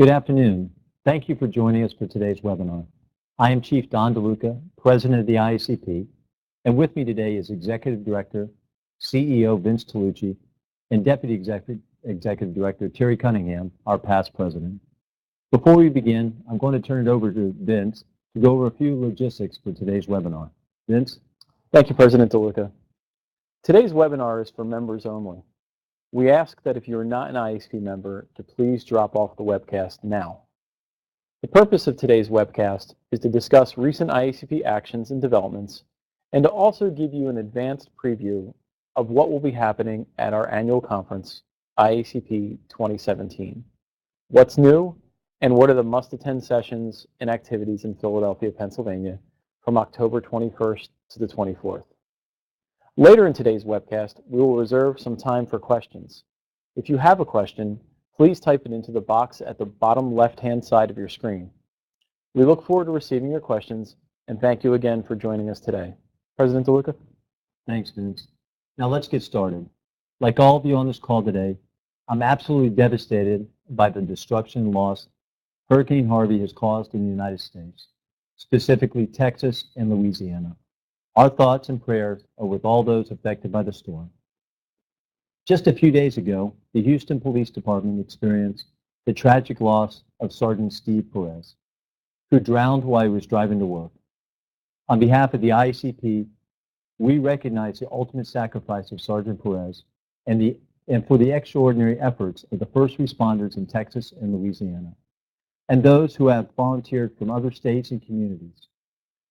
Good afternoon. Thank you for joining us for today's webinar. I am Chief Don DeLuca, President of the IACP, and with me today is Executive Director, CEO Vince Tolucci, and Deputy Executive Director Terry Cunningham, our past President. Before we begin, I'm going to turn it over to Vince to go over a few logistics for today's webinar. Vince? Thank you, President DeLuca. Today's webinar is for members only. We ask that if you are not an IACP member, to please drop off the webcast now. The purpose of today's webcast is to discuss recent IACP actions and developments, and to also give you an advanced preview of what will be happening at our annual conference, IACP 2017. What's new, and what are the must-attend sessions and activities in Philadelphia, Pennsylvania from October 21st to the 24th. Later in today's webcast, we will reserve some time for questions. If you have a question, please type it into the box at the bottom left-hand side of your screen. We look forward to receiving your questions, and thank you again for joining us today. President DeLuca? Thanks, Vince. Now let's get started. Like all of you on this call today, I'm absolutely devastated by the destruction and loss Hurricane Harvey has caused in the United States, specifically Texas and Louisiana. Our thoughts and prayers are with all those affected by the storm. Just a few days ago, the Houston Police Department experienced the tragic loss of Sergeant Steve Perez, who drowned while he was driving to work. On behalf of the IACP, we recognize the ultimate sacrifice of Sergeant Perez and for the extraordinary efforts of the first responders in Texas and Louisiana, and those who have volunteered from other states and communities.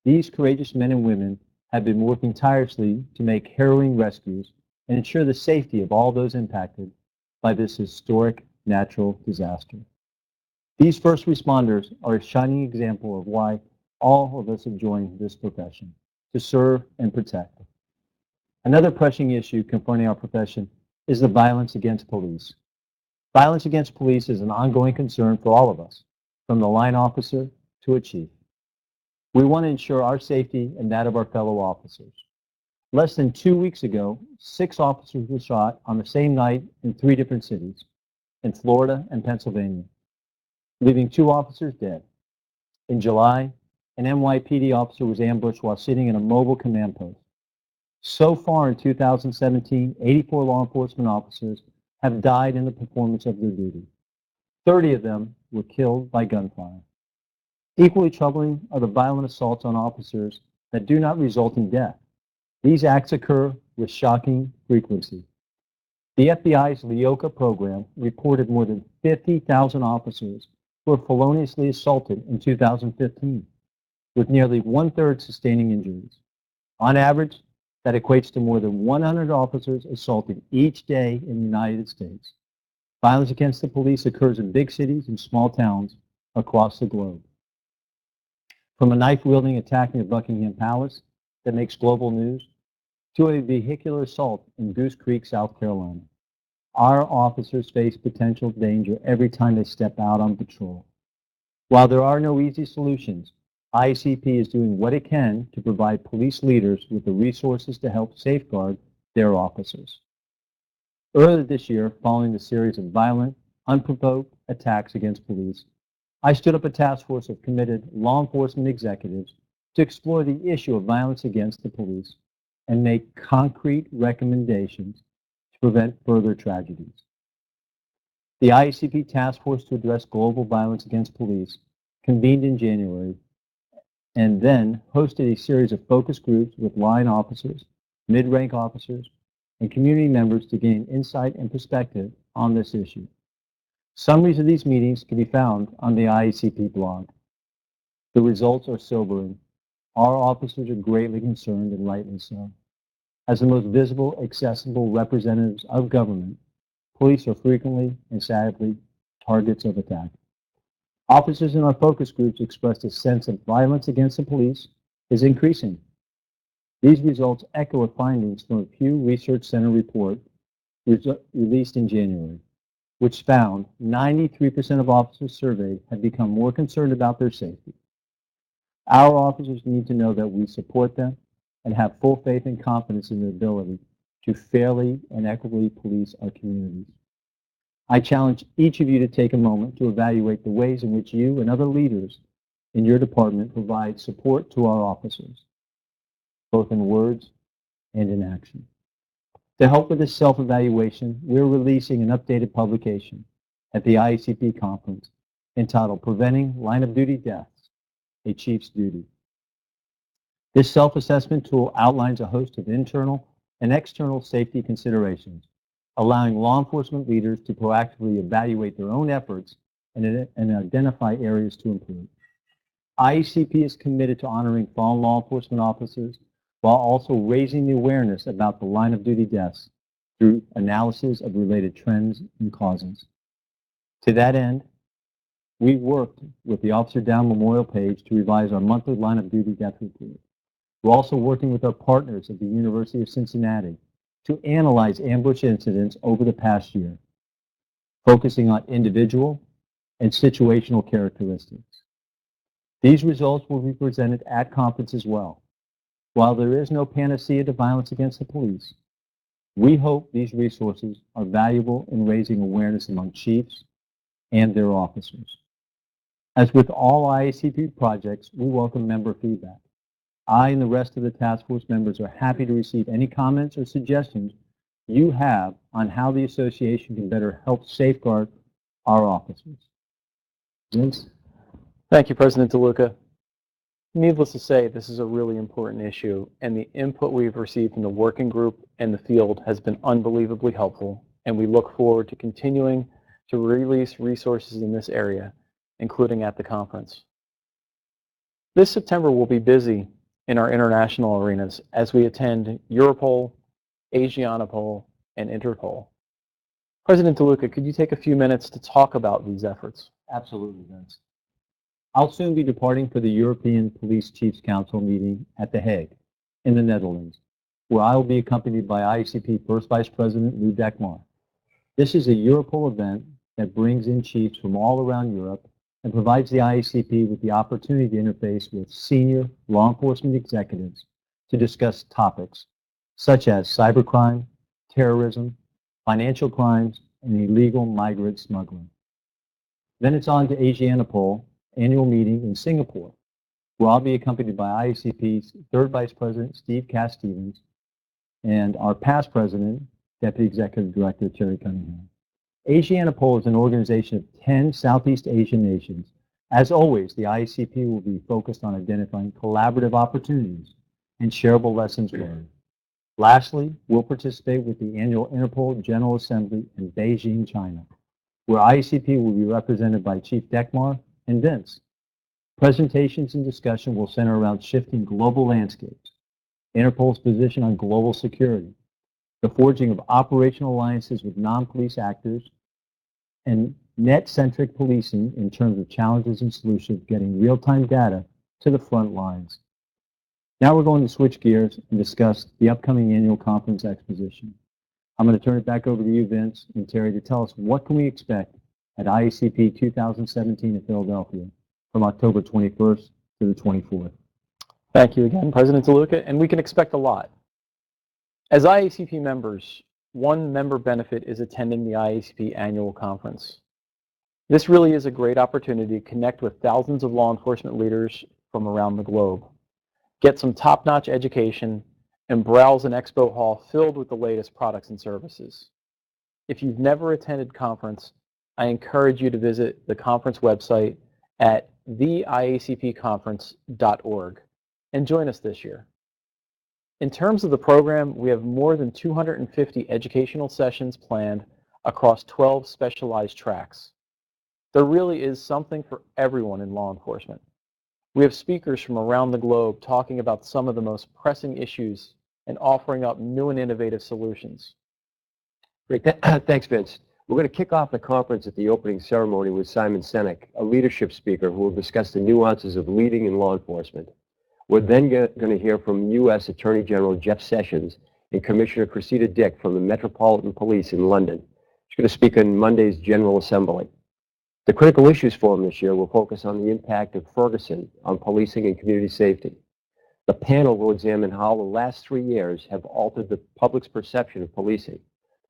These courageous men and women have been working tirelessly to make harrowing rescues and ensure the safety of all those impacted by this historic natural disaster. These first responders are a shining example of why all of us have joined this profession, to serve and protect. Another pressing issue confronting our profession is the violence against police. Violence against police is an ongoing concern for all of us, from the line officer to a chief. We want to ensure our safety and that of our fellow officers. Less than 2 weeks ago, 6 officers were shot on the same night in 3 different cities, in Florida and Pennsylvania, leaving 2 officers dead. In July, an NYPD officer was ambushed while sitting in a mobile command post. So far in 2017, 84 law enforcement officers have died in the performance of their duty. 30 of them were killed by gunfire. Equally troubling are the violent assaults on officers that do not result in death. These acts occur with shocking frequency. The FBI's LEOCA program reported more than 50,000 officers who were feloniously assaulted in 2015, with nearly 1/3 sustaining injuries. On average, that equates to more than 100 officers assaulted each day in the United States. Violence against the police occurs in big cities and small towns across the globe. From a knife-wielding attack near Buckingham Palace that makes global news, to a vehicular assault in Goose Creek, South Carolina. Our officers face potential danger every time they step out on patrol. While there are no easy solutions, IACP is doing what it can to provide police leaders with the resources to help safeguard their officers. Earlier this year, following the series of violent, unprovoked attacks against police, I stood up a task force of committed law enforcement executives to explore the issue of violence against the police and make concrete recommendations to prevent further tragedies. The IACP Task Force to Address Global Violence Against Police convened in January and then hosted a series of focus groups with line officers, mid-rank officers, and community members to gain insight and perspective on this issue. Summaries of these meetings can be found on the IACP blog. The results are sobering. Our officers are greatly concerned, and rightly so. As the most visible, accessible representatives of government, police are frequently and sadly targets of attack. Officers in our focus groups expressed a sense of violence against the police is increasing. These results echo findings from a Pew Research Center report released in January, which found 93% of officers surveyed had become more concerned about their safety. Our officers need to know that we support them and have full faith and confidence in their ability to fairly and equitably police our communities. I challenge each of you to take a moment to evaluate the ways in which you and other leaders in your department provide support to our officers, both in words and in action. To help with this self-evaluation, we're releasing an updated publication at the IACP conference entitled Preventing Line-of-Duty Deaths, a Chief's Duty. This self-assessment tool outlines a host of internal and external safety considerations, allowing law enforcement leaders to proactively evaluate their own efforts and identify areas to improve. IACP is committed to honoring fallen law enforcement officers while also raising the awareness about the line-of-duty deaths through analysis of related trends and causes. To that end, we worked with the Officer Down Memorial page to revise our monthly line-of-duty death report. We're also working with our partners at the University of Cincinnati to analyze ambush incidents over the past year, focusing on individual and situational characteristics. These results will be presented at conference as well. While there is no panacea to violence against the police, we hope these resources are valuable in raising awareness among chiefs and their officers. As with all IACP projects, we welcome member feedback. I and the rest of the task force members are happy to receive any comments or suggestions you have on how the association can better help safeguard our officers. Vince? Thank you, President DeLuca. Needless to say, this is a really important issue, and the input we've received from the working group and the field has been unbelievably helpful, and we look forward to continuing to release resources in this area, including at the conference. This September will be busy in our international arenas as we attend Europol, Asianapol, and Interpol. President DeLuca, could you take a few minutes to talk about these efforts? Absolutely, Vince. I'll soon be departing for the European Police Chiefs Council meeting at The Hague in the Netherlands, where I will be accompanied by IACP First Vice President Lou Dekmar. This is a Europol event that brings in chiefs from all around Europe and provides the IACP with the opportunity to interface with senior law enforcement executives to discuss topics such as cybercrime, terrorism, financial crimes, and illegal migrant smuggling. Then it's on to Asianapol annual meeting in Singapore, where I'll be accompanied by IACP's Third Vice President Steve Cass-Stevens and our past President, Deputy Executive Director Terry Cunningham. Asianapol is an organization of 10 Southeast Asian nations. As always, the IACP will be focused on identifying collaborative opportunities and shareable lessons learned. Lastly, we'll participate with the annual Interpol General Assembly in Beijing, China, where IACP will be represented by Chief Dekmar and Vince. Presentations and discussion will center around shifting global landscapes, Interpol's position on global security, the forging of operational alliances with non-police actors, and net-centric policing in terms of challenges and solutions, getting real-time data to the front lines. Now we're going to switch gears and discuss the upcoming annual conference exposition. I'm going to turn it back over to you, Vince and Terry, to tell us what can we expect at IACP 2017 in Philadelphia from October 21st to the 24th. Thank you again, President DeLuca, and we can expect a lot. As IACP members, one member benefit is attending the IACP annual conference. This really is a great opportunity to connect with thousands of law enforcement leaders from around the globe, get some top-notch education, and browse an expo hall filled with the latest products and services. If you've never attended conference, I encourage you to visit the conference website at theiacpconference.org and join us this year. In terms of the program, we have more than 250 educational sessions planned across 12 specialized tracks. There really is something for everyone in law enforcement. We have speakers from around the globe talking about some of the most pressing issues and offering up new and innovative solutions. Great. Thanks, Vince. We're going to kick off the conference at the opening ceremony with Simon Senek, a leadership speaker who will discuss the nuances of leading in law enforcement. We're then going to hear from U.S. Attorney General Jeff Sessions and Commissioner Cressida Dick from the Metropolitan Police in London. She's going to speak on Monday's General Assembly. The Critical Issues Forum this year will focus on the impact of Ferguson on policing and community safety. The panel will examine how the last 3 years have altered the public's perception of policing.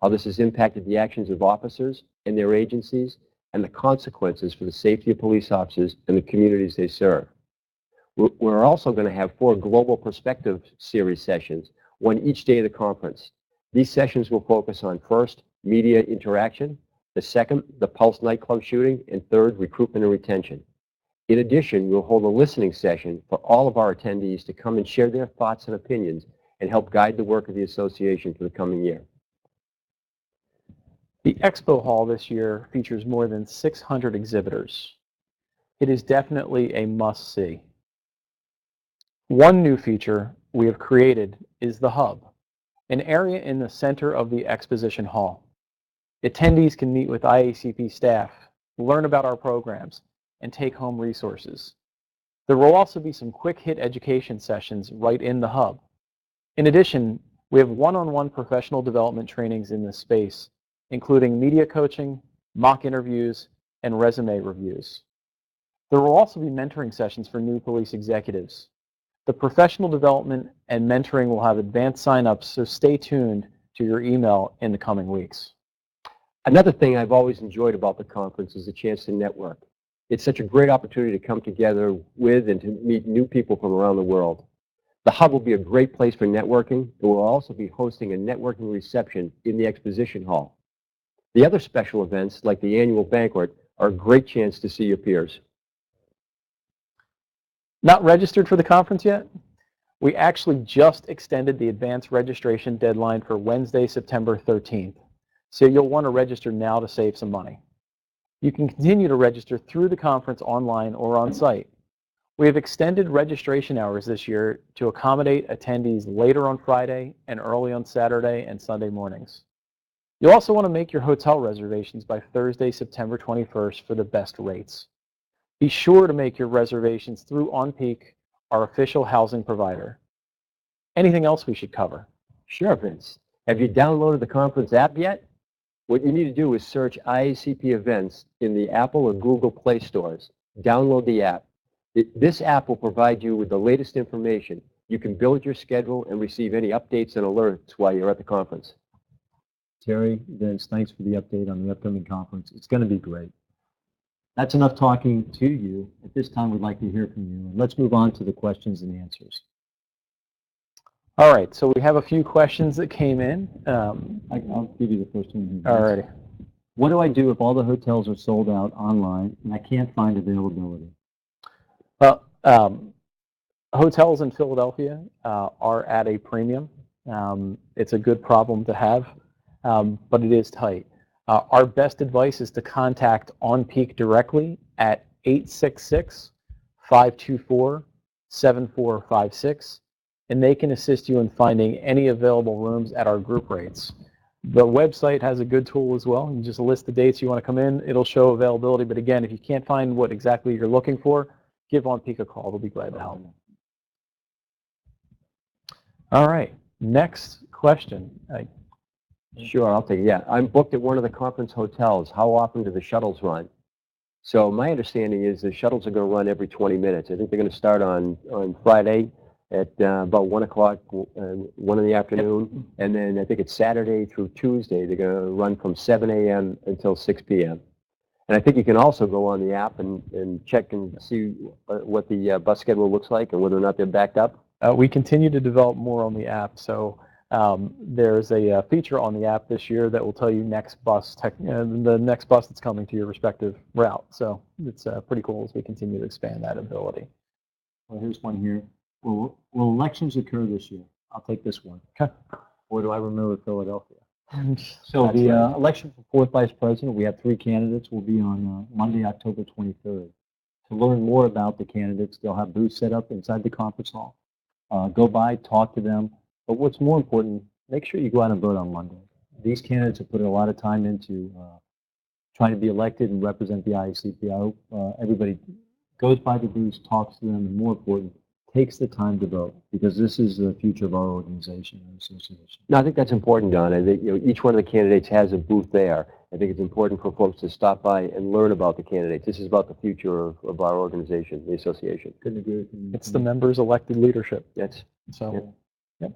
how this has impacted the actions of officers and their agencies, and the consequences for the safety of police officers and the communities they serve. We're also going to have 4 Global Perspective Series sessions, one each day of the conference. These sessions will focus on, first, media interaction, the second, the Pulse nightclub shooting, and third, recruitment and retention. In addition, we'll hold a listening session for all of our attendees to come and share their thoughts and opinions and help guide the work of the association for the coming year. The Expo Hall this year features more than 600 exhibitors. It is definitely a must-see. One new feature we have created is the Hub, an area in the center of the exposition hall. Attendees can meet with IACP staff, learn about our programs, and take home resources. There will also be some quick-hit education sessions right in the Hub. In addition, we have one-on-one professional development trainings in this space, including media coaching, mock interviews, and resume reviews. There will also be mentoring sessions for new police executives. The professional development and mentoring will have advanced sign-ups, so stay tuned to your email in the coming weeks. Another thing I've always enjoyed about the conference is the chance to network. It's such a great opportunity to come together with and to meet new people from around the world. The Hub will be a great place for networking, and we'll also be hosting a networking reception in the exposition hall. The other special events, like the annual banquet, are a great chance to see your peers. Not registered for the conference yet? We actually just extended the advance registration deadline for Wednesday, September 13th. So you'll want to register now to save some money. You can continue to register through the conference online or on site. We have extended registration hours this year to accommodate attendees later on Friday and early on Saturday and Sunday mornings. You'll also want to make your hotel reservations by Thursday, September 21st for the best rates. Be sure to make your reservations through OnPeak, our official housing provider. Anything else we should cover? Sure, Vince. Have you downloaded the conference app yet? What you need to do is search IACP events in the Apple or Google Play stores. Download the app. This app will provide you with the latest information. You can build your schedule and receive any updates and alerts while you're at the conference. Terry, Vince, thanks for the update on the upcoming conference. It's going to be great. That's enough talking to you. At this time, we'd like to hear from you. Let's move on to the questions and answers. All right, so we have a few questions that came in. I'll give you the first one. All righty. What do I do if all the hotels are sold out online and I can't find availability? Well, hotels in Philadelphia are at a premium. It's a good problem to have, but it is tight. Our best advice is to contact OnPeak directly at 866-524-7456, and they can assist you in finding any available rooms at our group rates. The website has a good tool as well. You just list the dates you want to come in. It'll show availability, but again, if you can't find what exactly you're looking for, give OnPeak a call. They'll be glad to help. All right, next question. Sure, I'll take it. Yeah, I'm booked at one of the conference hotels. How often do the shuttles run? So my understanding is the shuttles are going to run every 20 minutes. I think they're going to start on Friday at about 1 o'clock, 1 in the afternoon, and then I think it's Saturday through Tuesday. They're going to run from 7 a.m. until 6 p.m. And I think you can also go on the app and check and see what the bus schedule looks like and whether or not they're backed up. We continue to develop more on the app, so there's a feature on the app this year that will tell you the next bus that's coming to your respective route. So it's pretty cool as we continue to expand that ability. Well, here's one here. Will elections occur this year? I'll take this one. Okay. Or do I remember Philadelphia? So the election for fourth vice president, we have 3 candidates. Will be on Monday, October 23rd. To learn more about the candidates, they'll have booths set up inside the conference hall. Go by, talk to them. But what's more important, make sure you go out and vote on Monday. These candidates have put a lot of time into trying to be elected and represent the IACP. I hope everybody goes by the booths, talks to them, and more important, takes the time to vote, because this is the future of our organization and association. No, I think that's important, Don. I think each one of the candidates has a booth there. I think it's important for folks to stop by and learn about the candidates. This is about the future of our organization, the association. Couldn't agree with you. It's the members' elected leadership. That's so. Yep. Yep.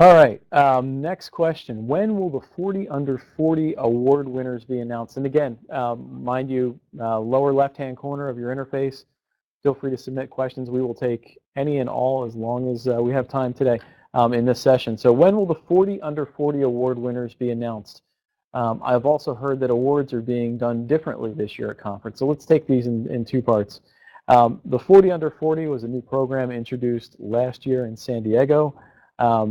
All right, next question. When will the 40 under 40 award winners be announced? And again, mind you, lower left-hand corner of your interface, feel free to submit questions. We will take any and all as long as we have time today in this session. So when will the 40 under 40 award winners be announced? I've also heard that awards are being done differently this year at conference. So let's take these in two parts. The 40 under 40 was a new program introduced last year in San Diego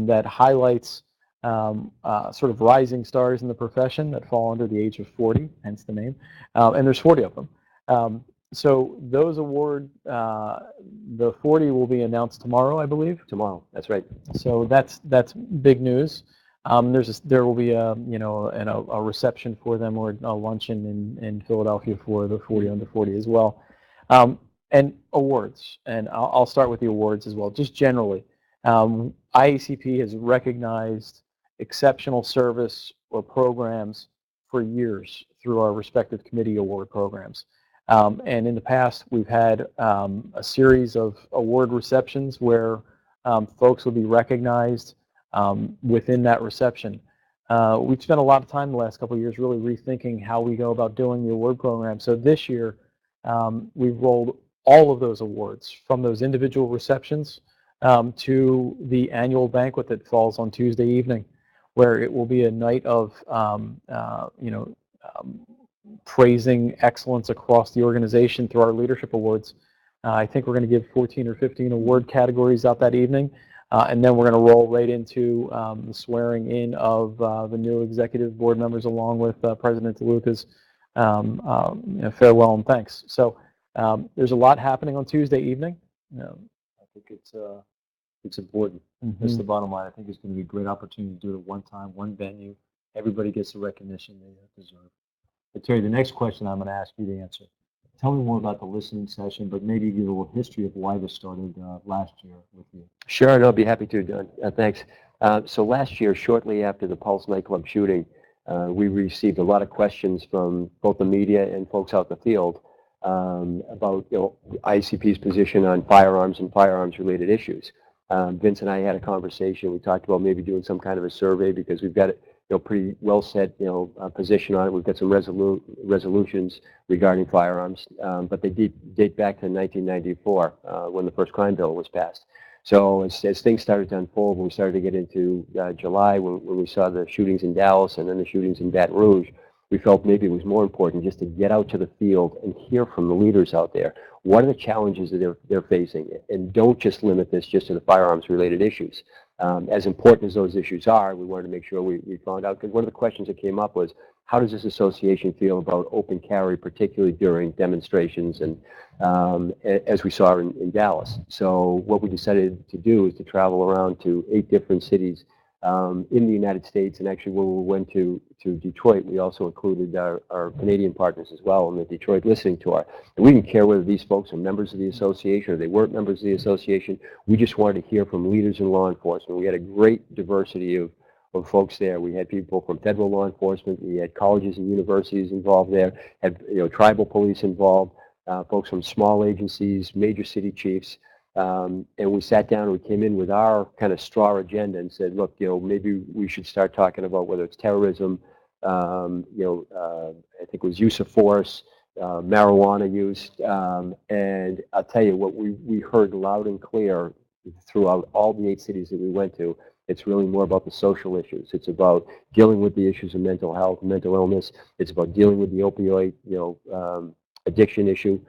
that highlights sort of rising stars in the profession that fall under the age of 40, hence the name, and there's 40 of them. So those award, the 40 will be announced tomorrow, I believe. Tomorrow, that's right. So that's big news. There will be a a reception for them or a luncheon in Philadelphia for the 40 under 40 as well, and awards. And I'll start with the awards as well. Just generally, IACP has recognized exceptional service or programs for years through our respective committee award programs. And in the past, we've had a series of award receptions where folks will be recognized within that reception. We've spent a lot of time the last couple of years really rethinking how we go about doing the award program. So this year, we've rolled all of those awards from those individual receptions to the annual banquet that falls on Tuesday evening, where it will be a night of praising excellence across the organization through our leadership awards. I think we're going to give 14 or 15 award categories out that evening, and then we're going to roll right into the swearing in of the new executive board members, along with President DeLuca's farewell and thanks. So there's a lot happening on Tuesday evening. I think it's important. That's the bottom line. I think it's going to be a great opportunity to do it at one time, one venue. Everybody gets the recognition they deserve. But Terry, the next question I'm going to ask you to answer. Tell me more about the listening session, but maybe give a little history of why this started last year with you. Sure, and I'll be happy to, Don. Thanks. So last year, shortly after the Pulse nightclub shooting, we received a lot of questions from both the media and folks out in the field about IACP's position on firearms and firearms-related issues. Vince and I had a conversation. We talked about maybe doing some kind of a survey because we've got pretty well set position on it. We've got some resolutions regarding firearms, but they date back to 1994 when the first crime bill was passed. So as things started to unfold, when we started to get into July, when we saw the shootings in Dallas and then the shootings in Baton Rouge, we felt maybe it was more important just to get out to the field and hear from the leaders out there. What are the challenges that they're facing? And don't just limit this just to the firearms-related issues. As important as those issues are, we wanted to make sure we found out, because one of the questions that came up was, how does this association feel about open carry, particularly during demonstrations and as we saw in Dallas? So what we decided to do is to travel around to 8 different cities in the United States, and actually when we went to Detroit, we also included our Canadian partners as well in the Detroit listening tour. And we didn't care whether these folks are members of the association or they weren't members of the association. We just wanted to hear from leaders in law enforcement. We had a great diversity of folks there. We had people from federal law enforcement. We had colleges and universities involved there. Had tribal police involved. Folks from small agencies, major city chiefs. And we sat down and we came in with our kind of straw agenda and said, look, maybe we should start talking about whether it's terrorism, I think it was use of force, marijuana use, and I'll tell you what we heard loud and clear throughout all the 8 cities that we went to. It's really more about the social issues. It's about dealing with the issues of mental health, mental illness. It's about dealing with the opioid, addiction issue.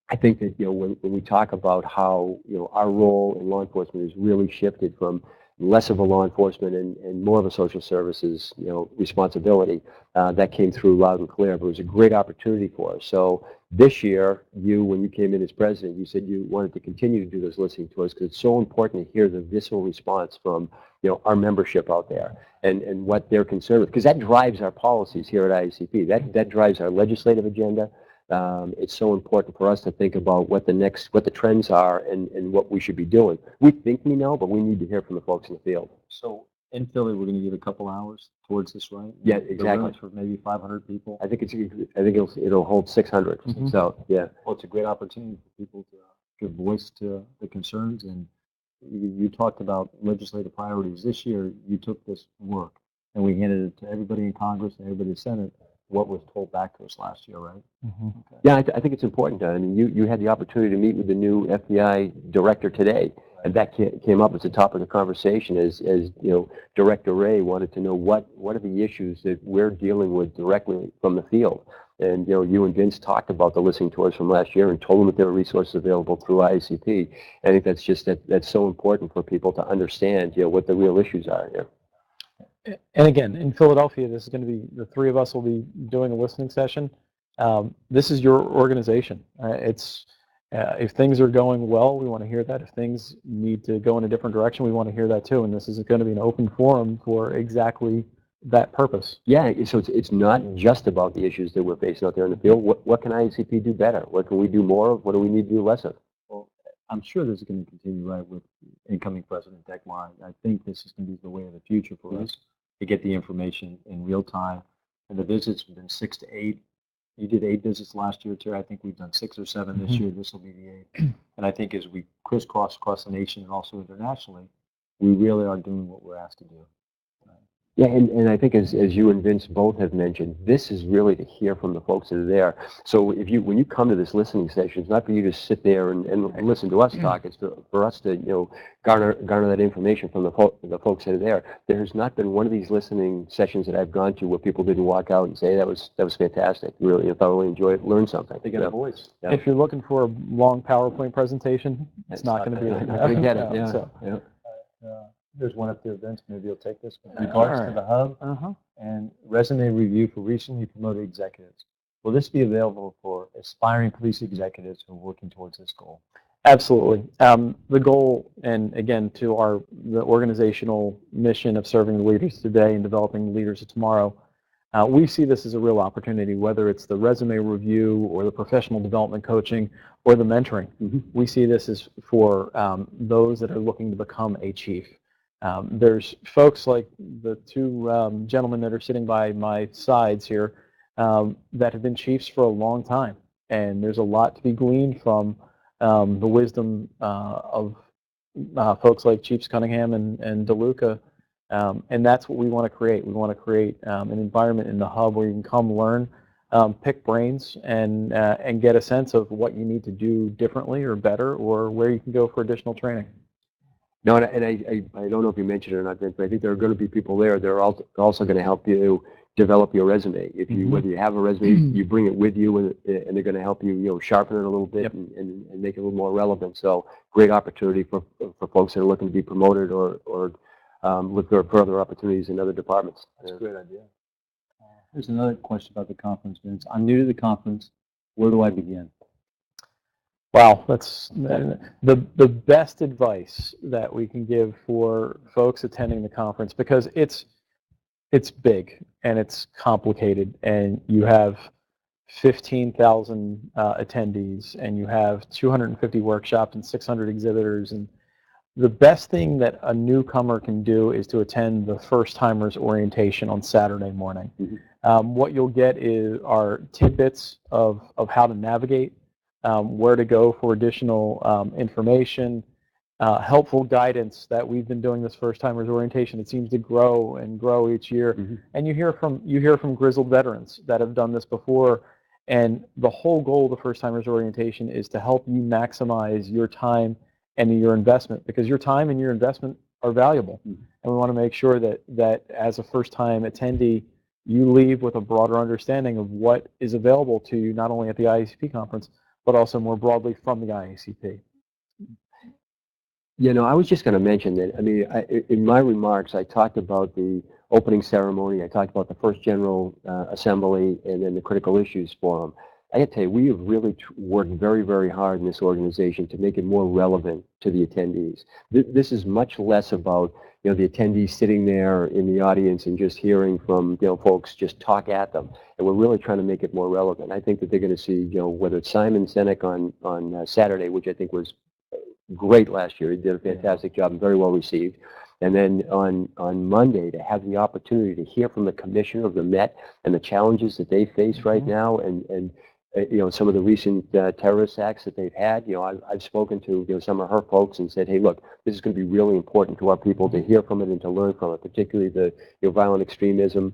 I think that when we talk about how our role in law enforcement has really shifted from less of a law enforcement and more of a social services responsibility, that came through loud and clear. But it was a great opportunity for us. So this year, when you came in as president, you said you wanted to continue to do those listening tours because it's so important to hear the visceral response from our membership out there and what they're concerned with, because that drives our policies here at IACP. That drives our legislative agenda. It's so important for us to think about what the trends are and what we should be doing. We think we know, but we need to hear from the folks in the field. So in Philly, we're going to give a couple hours towards this, right? Yeah, exactly. For maybe 500 people. I think it'll hold 600. Mm-hmm. So yeah. Well, it's a great opportunity for people to give voice to the concerns and you talked about legislative priorities. This year, you took this work and we handed it to everybody in Congress and everybody in the Senate, what was told back to us last year, right? Mm-hmm. Okay. Yeah, I think it's important. I mean, you had the opportunity to meet with the new FBI director today, and that came up as a topic of conversation. As you know, Director Ray wanted to know what are the issues that we're dealing with directly from the field. And you and Vince talked about the listening tours from last year and told them that there were resources available through IACP. I think that's just that's so important for people to understand what the real issues are here. And again, in Philadelphia, this is going to be, the three of us will be doing a listening session. This is your organization. If things are going well, we want to hear that. If things need to go in a different direction, we want to hear that too. And this is going to be an open forum for exactly that purpose. Yeah, so it's not just about the issues that we're facing out there in the field. What can IACP do better? What can we do more of? What do we need to do less of? Well, I'm sure this is going to continue, right, with incoming President Dekmar. I think this is going to be the way of the future for us to get the information in real time. And the visits have been 6 to 8. You did 8 visits last year, Terry. I think we've done 6 or 7 this year. This will be the 8th. And I think as we crisscross across the nation and also internationally, we really are doing what we're asked to do. Yeah, and I think as you and Vince both have mentioned, this is really to hear from the folks that are there. So when you come to this listening session, it's not for you to sit there and listen to us talk. It's for us to garner that information from the folks that are there. There has not been one of these listening sessions that I've gone to where people didn't walk out and say that was fantastic. Really, thoroughly enjoyed it, learned something. They get a voice. Yeah. If you're looking for a long PowerPoint presentation, it's not going to be there. I get it. Yeah. So, There's one up there, Vince. Maybe you'll take this. With Yeah. regards All to the hub and resume review for recently promoted executives. Will this be available for aspiring police executives who are working towards this goal? Absolutely. The goal, and again, to the organizational mission of serving the leaders today and developing the leaders of tomorrow, we see this as a real opportunity, whether it's the resume review or the professional development coaching or the mentoring. We see this as for those that are looking to become a chief. There's folks like the two gentlemen that are sitting by my sides here that have been chiefs for a long time, and there's a lot to be gleaned from the wisdom of folks like Chiefs Cunningham and DeLuca, and that's what we want to create. We want to create an environment in the hub where you can come learn, pick brains, and get a sense of what you need to do differently or better, or where you can go for additional training. No, and I don't know if you mentioned it or not, Vince, but I think there are going to be people there that are also going to help you develop your resume. If you whether you have a resume, you bring it with you, and they're going to help you sharpen it a little bit and make it a little more relevant. So great opportunity for folks that are looking to be promoted or look for further opportunities in other departments. That's a great idea. Here's another question about the conference, Vince. I'm new to the conference. Where do I begin? Wow, that's the best advice that we can give for folks attending the conference, because it's big and it's complicated, and you have 15,000 attendees, and you have 250 workshops and 600 exhibitors, and the best thing that a newcomer can do is to attend the first timers orientation on Saturday morning. What you'll get are tidbits of how to navigate, where to go for additional information, helpful guidance that we've been doing this first timers orientation. It seems to grow and grow each year, and you hear from grizzled veterans that have done this before. And the whole goal of the first timers orientation is to help you maximize your time and your investment, because your time and your investment are valuable, and we want to make sure that as a first time attendee, you leave with a broader understanding of what is available to you, not only at the IACP conference, but also more broadly from the IACP. I was just going to mention that, in my remarks, I talked about the opening ceremony, I talked about the first General Assembly, and then the Critical Issues Forum. I got to tell you, we have really worked very, very hard in this organization to make it more relevant to the attendees. This is much less about the attendees sitting there in the audience and just hearing from folks just talk at them, and we're really trying to make it more relevant. I think that they're going to see whether it's Simon Sinek on Saturday, which I think was great last year. He did a fantastic job and very well received. And then on Monday, to have the opportunity to hear from the commissioner of the Met and the challenges that they face right now, and some of the recent terrorist acts that they've had. I've spoken to some of her folks and said, hey, look, this is going to be really important to our people to hear from it and to learn from it, particularly the violent extremism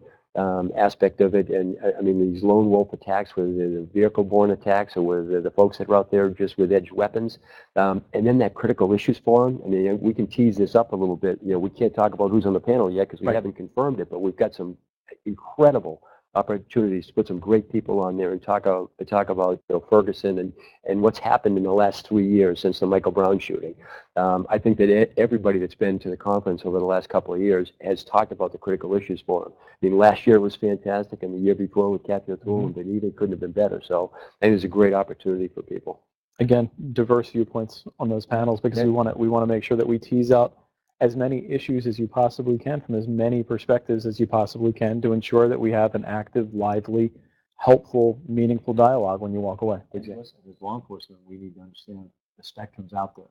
aspect of it. And I mean, these lone wolf attacks, whether they're the vehicle-borne attacks or whether they're the folks that are out there just with edged weapons, and then that critical issues forum. I mean, we can tease this up a little bit. We can't talk about who's on the panel yet because we haven't confirmed it, but we've got some incredible opportunities to put some great people on there and talk about Ferguson and what's happened in the last 3 years since the Michael Brown shooting. I think that everybody that's been to the conference over the last couple of years has talked about the critical issues forum. I mean, last year was fantastic, and the year before with Kathy O'Toole and Benita couldn't have been better. So I think it's a great opportunity for people. Again, diverse viewpoints on those panels because we want to make sure that we tease out as many issues as you possibly can from as many perspectives as you possibly can to ensure that we have an active, lively, helpful, meaningful dialogue when you walk away. Exactly. As law enforcement, we need to understand the spectrum's out there.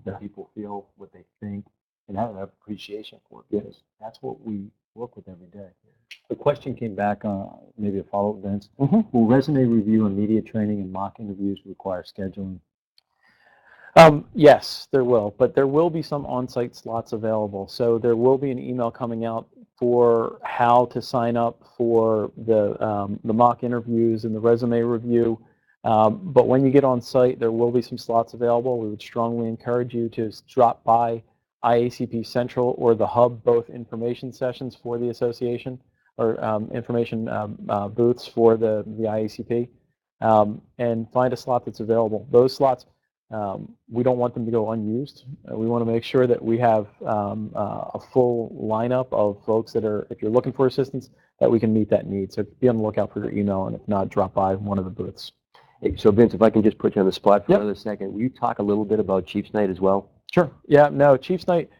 That people feel what they think and have an appreciation for it because that's what we work with every day. The question came back, maybe a follow-up, Vince. Will resume review and media training and mock interviews require scheduling? Yes, there will, but there will be some on-site slots available. So there will be an email coming out for how to sign up for the mock interviews and the resume review. But when you get on site, there will be some slots available. We would strongly encourage you to drop by IACP Central or the Hub, both information sessions for the association or information booths for the IACP, and find a slot that's available. Those slots, we don't want them to go unused. We want to make sure that we have a full lineup of folks that are, if you're looking for assistance, that we can meet that need. So be on the lookout for your email, and if not, drop by one of the booths. Hey, so Vince, if I can just put you on the spot for another second, will you talk a little bit about Chiefs Night as well? Sure. Yeah, no, Chiefs Night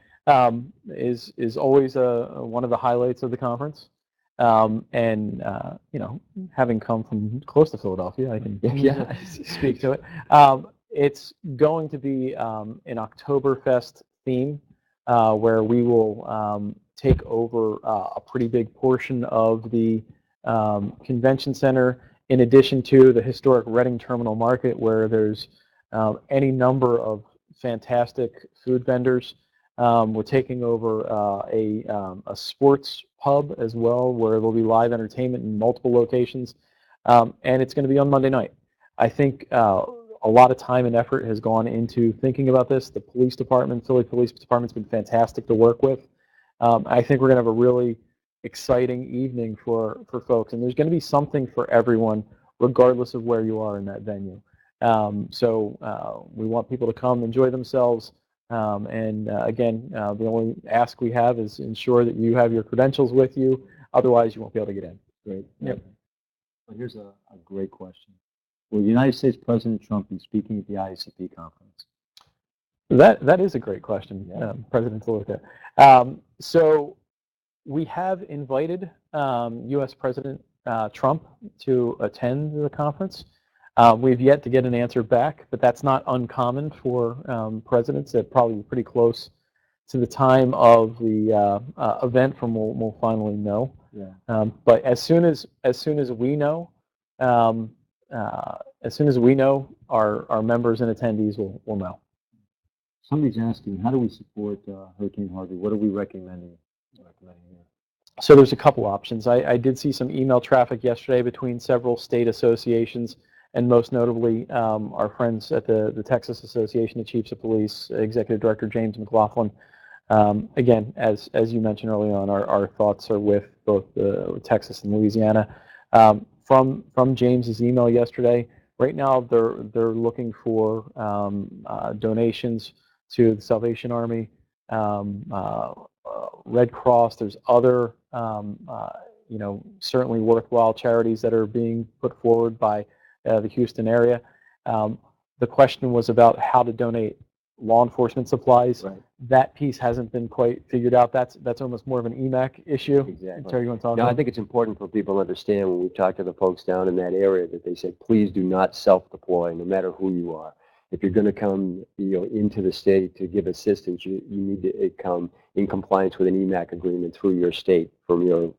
is always one of the highlights of the conference. And having come from close to Philadelphia, I can speak to it. It's going to be an Oktoberfest theme where we will take over a pretty big portion of the convention center, in addition to the historic Reading Terminal Market, where there's any number of fantastic food vendors. We're taking over a sports pub as well, where there'll be live entertainment in multiple locations, and it's going to be on Monday night. I think a lot of time and effort has gone into thinking about this. The police department, Philly Police Department's been fantastic to work with. I think we're going to have a really exciting evening for folks, and there's going to be something for everyone, regardless of where you are in that venue. So we want people to come enjoy themselves. And again, the only ask we have is ensure that you have your credentials with you. Otherwise, you won't be able to get in. Great. Yep. Well, here's a great question. Will United States President Trump be speaking at the IACP conference? That is a great question, President Toluca. So we have invited U.S. President Trump to attend the conference. We've yet to get an answer back, but that's not uncommon for presidents. They're probably pretty close to the time of the event from we'll finally know. Yeah. But as soon as we know, our members and attendees will know. Somebody's asking, how do we support Hurricane Harvey? What are we recommending here? So there's a couple options. I did see some email traffic yesterday between several state associations, and most notably our friends at the Texas Association of Chiefs of Police, Executive Director James McLaughlin. Again, as you mentioned early on, our thoughts are with both Texas and Louisiana. From James's email yesterday, right now they're looking for donations to the Salvation Army, Red Cross. There's other certainly worthwhile charities that are being put forward by the Houston area. The question was about how to donate law enforcement supplies. Right. That piece hasn't been quite figured out. That's almost more of an EMAC issue. Exactly. Terry, you want to talk about? I think it's important for people to understand when we talk to the folks down in that area that they say, please do not self-deploy, no matter who you are. If you're going to come, into the state to give assistance, you need to come in compliance with an EMAC agreement through your state, from your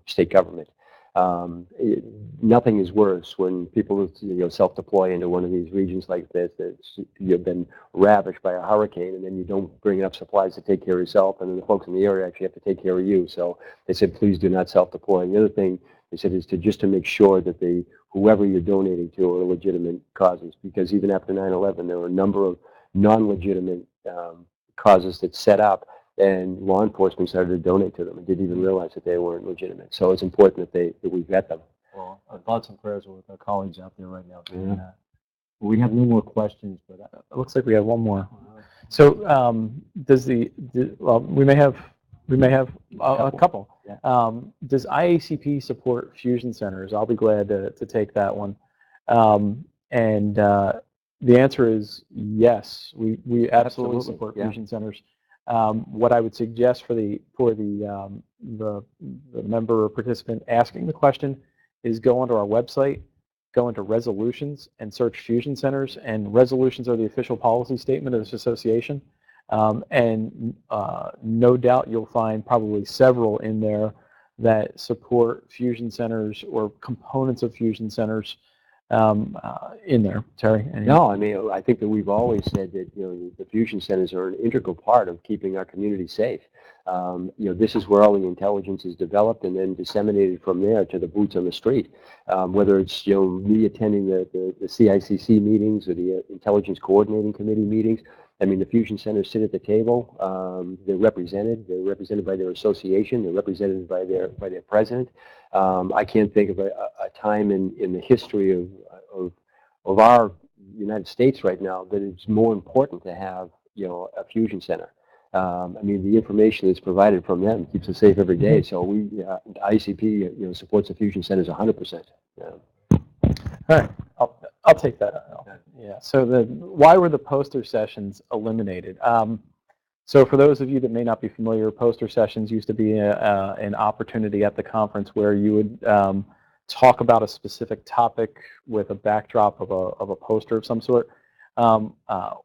state government. Nothing is worse when people self-deploy into one of these regions like this that you've been ravished by a hurricane, and then you don't bring enough supplies to take care of yourself, and then the folks in the area actually have to take care of you. So they said, please do not self-deploy. And the other thing they said is to make sure that whoever you're donating to are legitimate causes, because even after 9/11, there were a number of non-legitimate causes that set up, and law enforcement started to donate to them and didn't even realize that they weren't legitimate. So it's important that we vet them. Well, our thoughts and prayers are with our colleagues out there right now doing that. We have no more questions, but It looks like we have one more. So we may have a couple. Yeah. Does IACP support fusion centers? I'll be glad to take that one. And the answer is yes. We absolutely support fusion centers. What I would suggest for the member or participant asking the question is go onto our website, go into resolutions, and search fusion centers. And resolutions are the official policy statement of this association. And no doubt you'll find probably several in there that support fusion centers or components of fusion centers in there. Terry? No, I mean, I think that we've always said that the fusion centers are an integral part of keeping our community safe. This is where all the intelligence is developed and then disseminated from there to the boots on the street. Whether it's me attending the CICC meetings or the Intelligence Coordinating Committee meetings. I mean, the fusion centers sit at the table. They're represented. They're represented by their association. They're represented by their president. I can't think of a time in the history of our United States right now that it's more important to have a fusion center. I mean, the information that's provided from them keeps us safe every day. So ICP supports the fusion centers 100%. Yeah. All right, I'll take that. Yeah. So why were the poster sessions eliminated? So for those of you that may not be familiar, poster sessions used to be an opportunity at the conference where you would talk about a specific topic with a backdrop of a poster of some sort.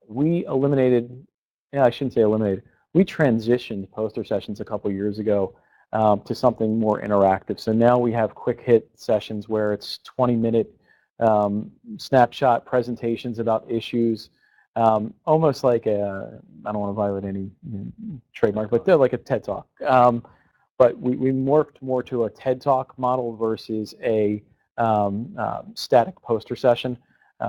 We eliminated, I shouldn't say eliminated, we transitioned poster sessions a couple years ago to something more interactive. So now we have quick hit sessions where it's 20-minute snapshot presentations about issues, almost like I don't want to violate any trademark, but they're like a TED Talk. But we morphed more to a TED Talk model versus a static poster session.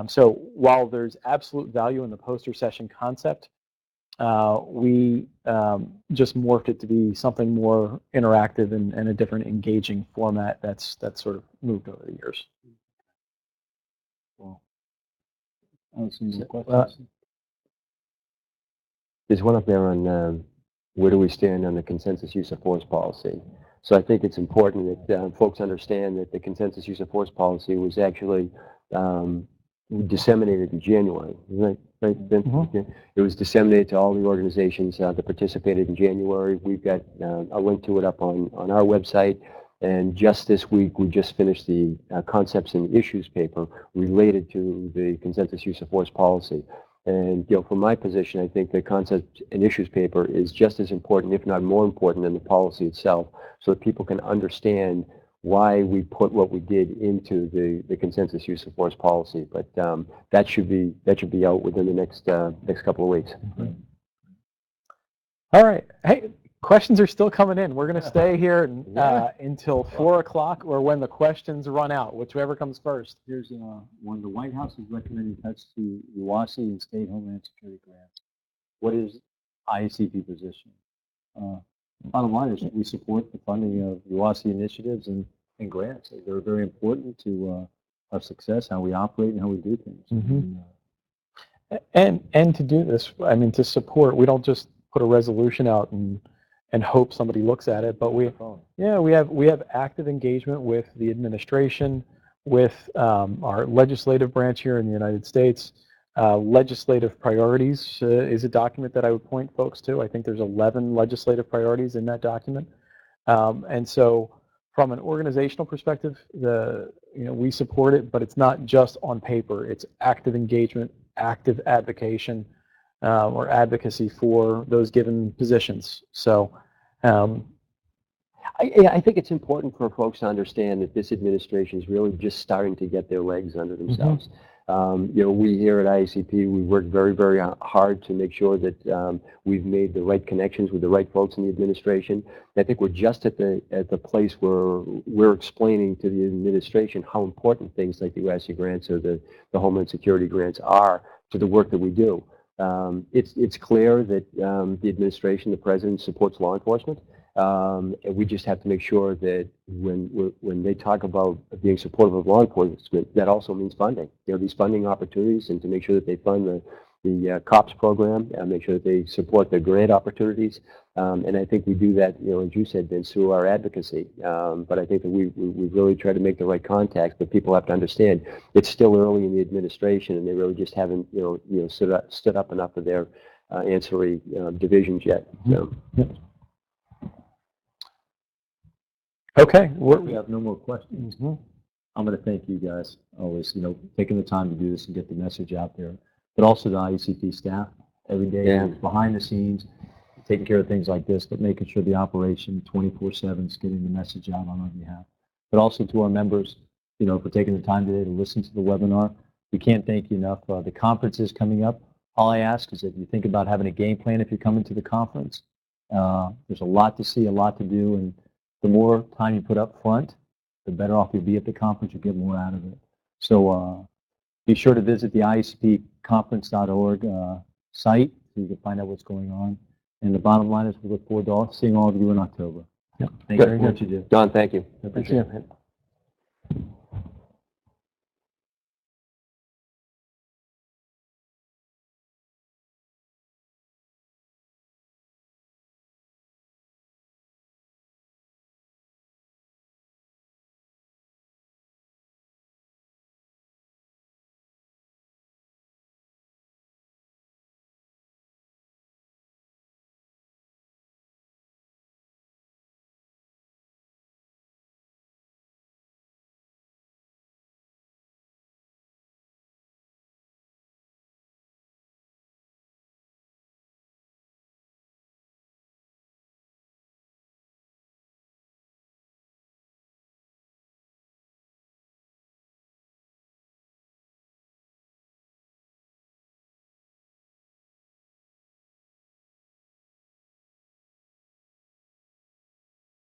So while there's absolute value in the poster session concept, we just morphed it to be something more interactive and a different engaging format that's sort of moved over the years. well, I don't see any questions. There's one up there on where do we stand on the consensus use of force policy. So I think it's important that folks understand that the consensus use of force policy was actually disseminated in January. Right, Ben? Mm-hmm. It was disseminated to all the organizations that participated in January. We've got a link to it up on our website. And just this week, we just finished the concepts and issues paper related to the consensus use of force policy. And from my position, I think the concepts and issues paper is just as important, if not more important, than the policy itself, so that people can understand why we put what we did into the consensus use of force policy. But that should be out within the next couple of weeks. Mm-hmm. All right. Hey, questions are still coming in. We're going to stay here until 4 o'clock or when the questions run out, whichever comes first. Here's one. The White House is recommending cuts to UASI and state homeland security grants. What is IACP position? Bottom line is we support the funding of UASI initiatives and grants. They're very important to our success, how we operate and how we do things. Mm-hmm. And to do this, I mean, to support, we don't just put a resolution out and hope somebody looks at it, but we have active engagement with the administration, with our legislative branch here in the United States. Legislative priorities is a document that I would point folks to. I think there's 11 legislative priorities in that document. And so from an organizational perspective, we support it, but it's not just on paper. It's active engagement, active advocacy or advocacy for those given positions. So I think it's important for folks to understand that this administration is really just starting to get their legs under themselves. We here at IACP, we work very, very hard to make sure that we've made the right connections with the right folks in the administration. I think we're just at the place where we're explaining to the administration how important things like the UASC grants or the Homeland Security grants are to the work that we do. It's clear that the administration, the president, supports law enforcement. And we just have to make sure that when they talk about being supportive of law enforcement, that also means funding. These funding opportunities, and to make sure that they fund the COPS program, make sure that they support the grant opportunities. And I think we do that, as you said, Vince, through our advocacy. But I think that we really try to make the right contacts. But people have to understand it's still early in the administration, and they really just haven't, stood up enough of their ancillary divisions yet. So. Okay. We have no more questions. I'm going to thank you guys always, taking the time to do this and get the message out there. But also the IACP staff every day behind the scenes, taking care of things like this, but making sure the operation 24/7 is getting the message out on our behalf. But also to our members, for taking the time today to listen to the webinar. We can't thank you enough. The conference is coming up. All I ask is that you think about having a game plan if you're coming to the conference. There's a lot to see, a lot to do, and the more time you put up front, the better off you'll be at the conference. You'll get more out of it. So be sure to visit the IACPconference.org site so you can find out what's going on. And the bottom line is we look forward to seeing all of you in October. Thank you very much. Don, thank you. I appreciate it.